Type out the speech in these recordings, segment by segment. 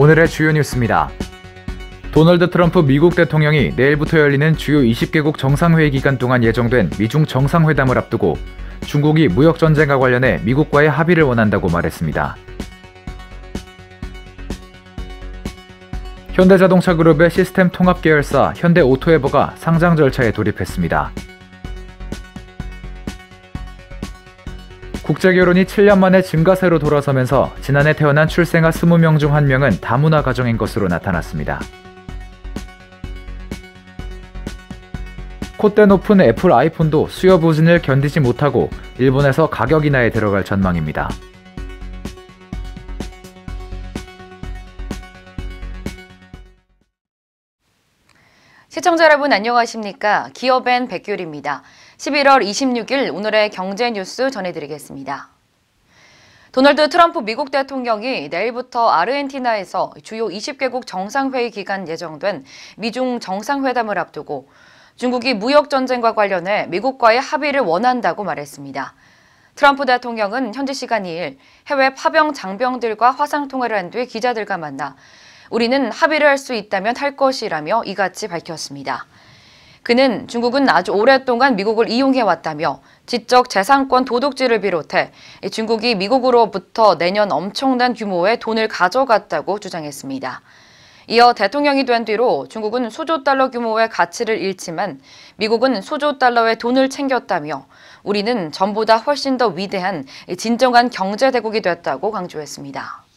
오늘의 주요 뉴스입니다. 도널드 트럼프 미국 대통령이 내일부터 열리는 주요 20개국 정상회의 기간 동안 예정된 미중 정상회담을 앞두고 중국이 무역전쟁과 관련해 미국과의 합의를 원한다고 말했습니다. 현대자동차 그룹의 시스템 통합 계열사 현대오토에버가 상장 절차에 돌입했습니다. 국제결혼이 7년 만에 증가세로 돌아서면서 지난해 태어난 출생아 20명 중 1명은 다문화 가정인 것으로 나타났습니다. 콧대 높은 애플 아이폰도 수요 부진을 견디지 못하고 일본에서 가격 인하에 들어갈 전망입니다. 시청자 여러분 안녕하십니까? 기업엔 백규리입니다. 11월 26일 오늘의 경제 뉴스 전해드리겠습니다. 도널드 트럼프 미국 대통령이 내일부터 아르헨티나에서 주요 20개국 정상회의 기간 예정된 미중 정상회담을 앞두고 중국이 무역전쟁과 관련해 미국과의 합의를 원한다고 말했습니다. 트럼프 대통령은 현지 시간 2일 해외 파병 장병들과 화상통화를 한 뒤 기자들과 만나 우리는 합의를 할 수 있다면 할 것이라며 이같이 밝혔습니다. 그는 중국은 아주 오랫동안 미국을 이용해왔다며 지적 재산권 도둑질을 비롯해 중국이 미국으로부터 내년 엄청난 규모의 돈을 가져갔다고 주장했습니다. 이어 대통령이 된 뒤로 중국은 수조 달러 규모의 가치를 잃지만 미국은 수조 달러의 돈을 챙겼다며 우리는 전보다 훨씬 더 위대한 진정한 경제대국이 됐다고 강조했습니다.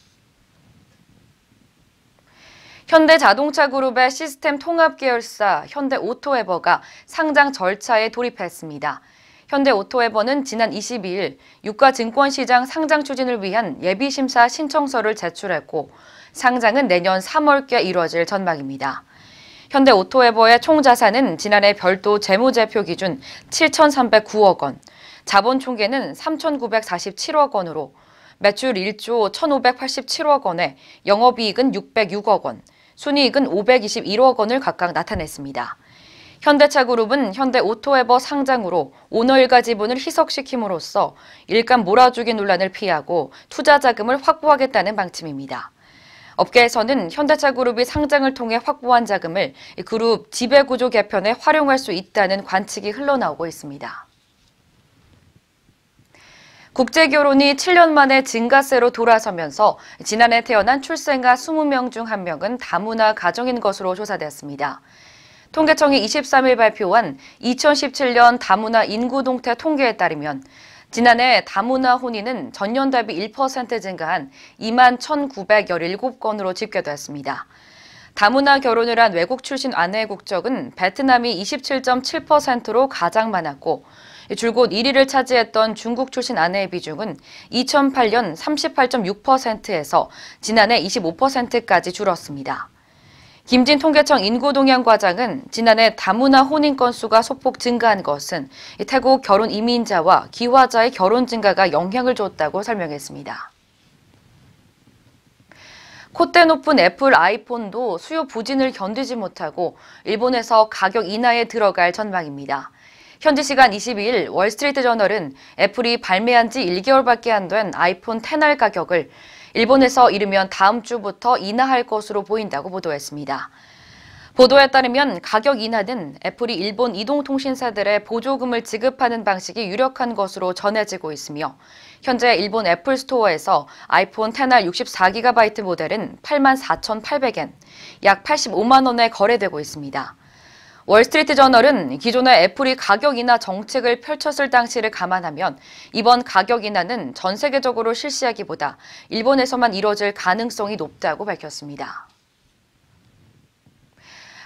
현대자동차 그룹의 시스템 통합 계열사 현대오토에버가 상장 절차에 돌입했습니다. 현대오토에버는 지난 22일 유가증권시장 상장 추진을 위한 예비심사 신청서를 제출했고 상장은 내년 3월께 이뤄질 전망입니다. 현대오토에버의 총자산은 지난해 별도 재무제표 기준 7,309억 원, 자본 총계는 3,947억 원으로 매출 1조 1,587억 원에 영업이익은 606억 원, 순이익은 521억 원을 각각 나타냈습니다. 현대차 그룹은 현대오토에버 상장으로 오너일가 지분을 희석시킴으로써 일감 몰아주기 논란을 피하고 투자 자금을 확보하겠다는 방침입니다. 업계에서는 현대차 그룹이 상장을 통해 확보한 자금을 그룹 지배구조 개편에 활용할 수 있다는 관측이 흘러나오고 있습니다. 국제결혼이 7년 만에 증가세로 돌아서면서 지난해 태어난 출생아 20명 중 1명은 다문화 가정인 것으로 조사됐습니다. 통계청이 23일 발표한 2017년 다문화 인구 동태 통계에 따르면 지난해 다문화 혼인은 전년 대비 1% 증가한 2만 1,917건으로 집계됐습니다. 다문화 결혼을 한 외국 출신 아내의 국적은 베트남이 27.7%로 가장 많았고 줄곧 1위를 차지했던 중국 출신 아내의 비중은 2008년 38.6%에서 지난해 25%까지 줄었습니다. 김진 통계청 인구동향과장은 지난해 다문화 혼인 건수가 소폭 증가한 것은 태국 결혼 이민자와 기화자의 결혼 증가가 영향을 줬다고 설명했습니다. 콧대 높은 애플 아이폰도 수요 부진을 견디지 못하고 일본에서 가격 인하에 들어갈 전망입니다. 현지 시간 22일 월스트리트저널은 애플이 발매한 지 1개월밖에 안 된 아이폰 XR 가격을 일본에서 이르면 다음 주부터 인하할 것으로 보인다고 보도했습니다. 보도에 따르면 가격 인하는 애플이 일본 이동통신사들의 보조금을 지급하는 방식이 유력한 것으로 전해지고 있으며 현재 일본 애플 스토어에서 아이폰 XR 64GB 모델은 84,800엔, 약 85만 원에 거래되고 있습니다. 월스트리트저널은 기존의 애플이 가격 인하 정책을 펼쳤을 당시를 감안하면 이번 가격 인하는 전 세계적으로 실시하기보다 일본에서만 이뤄질 가능성이 높다고 밝혔습니다.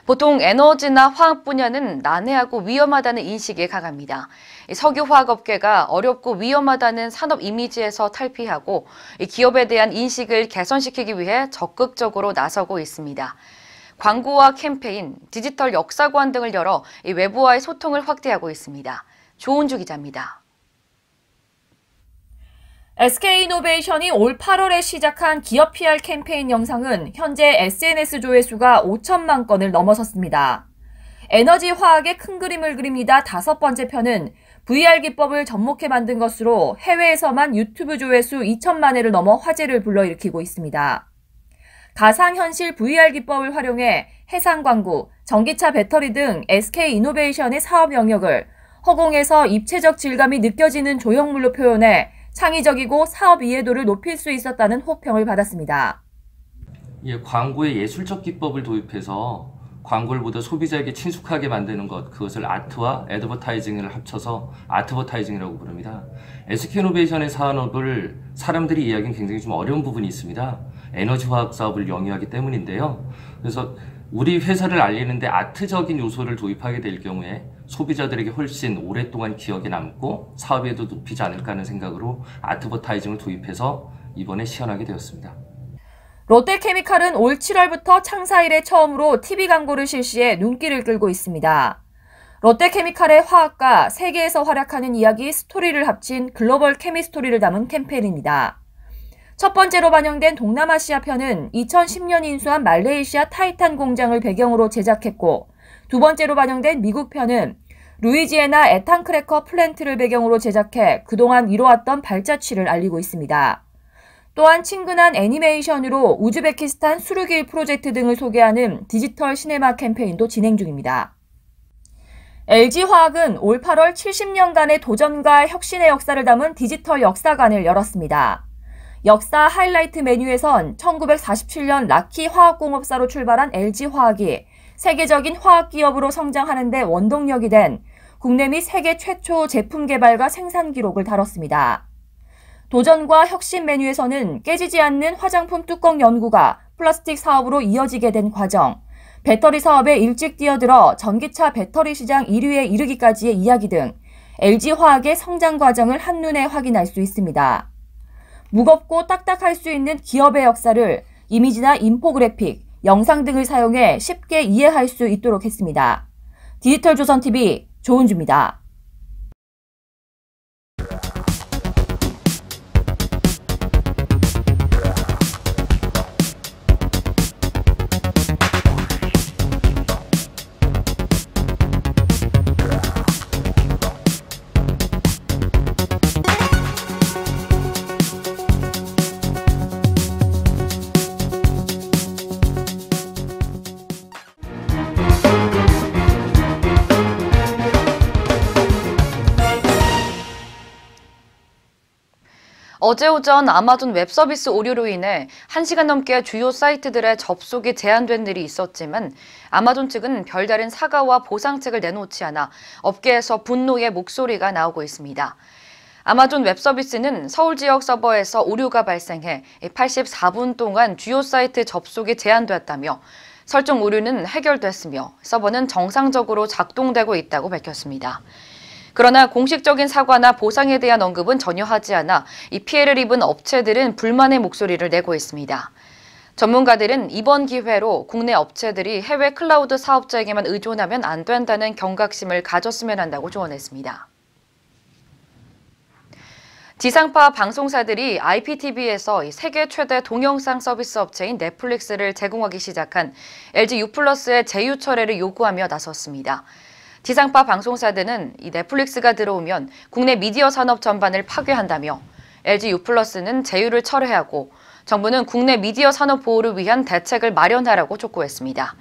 보통 에너지나 화학 분야는 난해하고 위험하다는 인식이 강합니다. 석유화학업계가 어렵고 위험하다는 산업 이미지에서 탈피하고 기업에 대한 인식을 개선시키기 위해 적극적으로 나서고 있습니다. 광고와 캠페인, 디지털 역사관 등을 열어 외부와의 소통을 확대하고 있습니다. 조은주 기자입니다. SK이노베이션이 올 8월에 시작한 기업 PR 캠페인 영상은 현재 SNS 조회수가 5천만 건을 넘어섰습니다. 에너지 화학의 큰 그림을 그립니다. 5번째 편은 VR 기법을 접목해 만든 것으로 해외에서만 유튜브 조회수 2천만 회를 넘어 화제를 불러일으키고 있습니다. 가상현실 VR 기법을 활용해 해상 광구, 전기차 배터리 등 SK이노베이션의 사업 영역을 허공에서 입체적 질감이 느껴지는 조형물로 표현해 창의적이고 사업 이해도를 높일 수 있었다는 호평을 받았습니다. 광고에 예술적 기법을 도입해서 광고를 보다 소비자에게 친숙하게 만드는 것, 그것을 아트와 애드버타이징을 합쳐서 아트버타이징이라고 부릅니다. SK이노베이션의 산업을 사람들이 이해하기는 굉장히 좀 어려운 부분이 있습니다. 에너지화학 사업을 영위하기 때문인데요. 그래서 우리 회사를 알리는데 아트적인 요소를 도입하게 될 경우에 소비자들에게 훨씬 오랫동안 기억에 남고 사업에도 높이지 않을까 하는 생각으로 아트버타이징을 도입해서 이번에 시연하게 되었습니다. 롯데케미칼은 올 7월부터 창사 이래 처음으로 TV 광고를 실시해 눈길을 끌고 있습니다. 롯데케미칼의 화학과 세계에서 활약하는 이야기 스토리를 합친 글로벌 케미스토리를 담은 캠페인입니다. 첫 번째로 반영된 동남아시아 편은 2010년 인수한 말레이시아 타이탄 공장을 배경으로 제작했고, 두 번째로 반영된 미국 편은 루이지애나 에탄크래커 플랜트를 배경으로 제작해 그동안 이뤄왔던 발자취를 알리고 있습니다. 또한 친근한 애니메이션으로 우즈베키스탄 수르길 프로젝트 등을 소개하는 디지털 시네마 캠페인도 진행 중입니다. LG화학은 올 8월 70년간의 도전과 혁신의 역사를 담은 디지털 역사관을 열었습니다. 역사 하이라이트 메뉴에선 1947년 라키 화학공업사로 출발한 LG화학이 세계적인 화학기업으로 성장하는 데 원동력이 된 국내 및 세계 최초 제품 개발과 생산 기록을 다뤘습니다. 도전과 혁신 메뉴에서는 깨지지 않는 화장품 뚜껑 연구가 플라스틱 사업으로 이어지게 된 과정, 배터리 사업에 일찍 뛰어들어 전기차 배터리 시장 1위에 이르기까지의 이야기 등 LG화학의 성장 과정을 한눈에 확인할 수 있습니다. 무겁고 딱딱할 수 있는 기업의 역사를 이미지나 인포그래픽, 영상 등을 사용해 쉽게 이해할 수 있도록 했습니다. 디지털조선TV 조은주입니다. 어제 오전 아마존 웹서비스 오류로 인해 1시간 넘게 주요 사이트들의 접속이 제한된 일이 있었지만 아마존 측은 별다른 사과와 보상책을 내놓지 않아 업계에서 분노의 목소리가 나오고 있습니다. 아마존 웹서비스는 서울 지역 서버에서 오류가 발생해 84분 동안 주요 사이트 접속이 제한됐다며 설정 오류는 해결됐으며 서버는 정상적으로 작동되고 있다고 밝혔습니다. 그러나 공식적인 사과나 보상에 대한 언급은 전혀 하지 않아 이 피해를 입은 업체들은 불만의 목소리를 내고 있습니다. 전문가들은 이번 기회로 국내 업체들이 해외 클라우드 사업자에게만 의존하면 안 된다는 경각심을 가졌으면 한다고 조언했습니다. 지상파 방송사들이 IPTV에서 세계 최대 동영상 서비스 업체인 넷플릭스를 제공하기 시작한 LG U+의 제휴 철회를 요구하며 나섰습니다. 지상파 방송사들은 이 넷플릭스가 들어오면 국내 미디어 산업 전반을 파괴한다며 LG U+는 제휴를 철회하고 정부는 국내 미디어 산업 보호를 위한 대책을 마련하라고 촉구했습니다.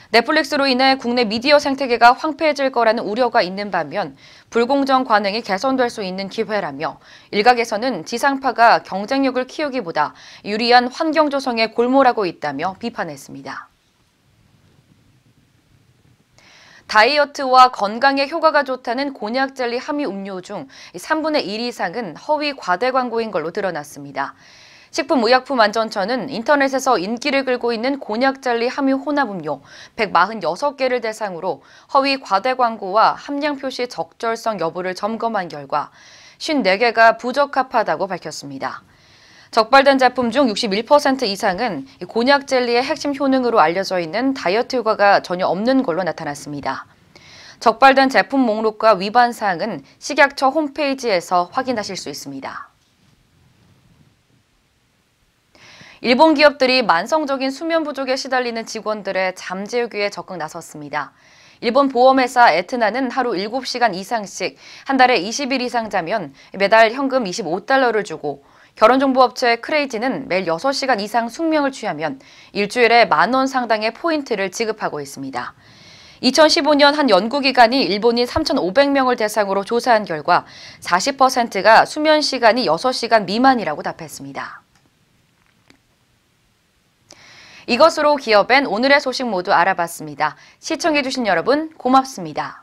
넷플릭스로 인해 국내 미디어 생태계가 황폐해질 거라는 우려가 있는 반면 불공정 관행이 개선될 수 있는 기회라며 일각에서는 지상파가 경쟁력을 키우기보다 유리한 환경 조성에 골몰하고 있다며 비판했습니다. 다이어트와 건강에 효과가 좋다는 곤약 젤리 함유 음료 중 3분의 1 이상은 허위 과대 광고인 걸로 드러났습니다. 식품의약품안전처는 인터넷에서 인기를 끌고 있는 곤약 젤리 함유 혼합 음료 146개를 대상으로 허위 과대 광고와 함량 표시 적절성 여부를 점검한 결과 54개가 부적합하다고 밝혔습니다. 적발된 제품 중 61% 이상은 곤약 젤리의 핵심 효능으로 알려져 있는 다이어트 효과가 전혀 없는 걸로 나타났습니다. 적발된 제품 목록과 위반 사항은 식약처 홈페이지에서 확인하실 수 있습니다. 일본 기업들이 만성적인 수면 부족에 시달리는 직원들의 잠 재우기에 적극 나섰습니다. 일본 보험회사 에트나는 하루 7시간 이상씩 한 달에 20일 이상 자면 매달 현금 $25를 주고 결혼정보업체 크레이지는 매일 6시간 이상 숙명을 취하면 일주일에 10,000원 상당의 포인트를 지급하고 있습니다. 2015년 한 연구기관이 일본인 3,500명을 대상으로 조사한 결과 40%가 수면 시간이 6시간 미만이라고 답했습니다. 이것으로 기업엔 오늘의 소식 모두 알아봤습니다. 시청해주신 여러분 고맙습니다.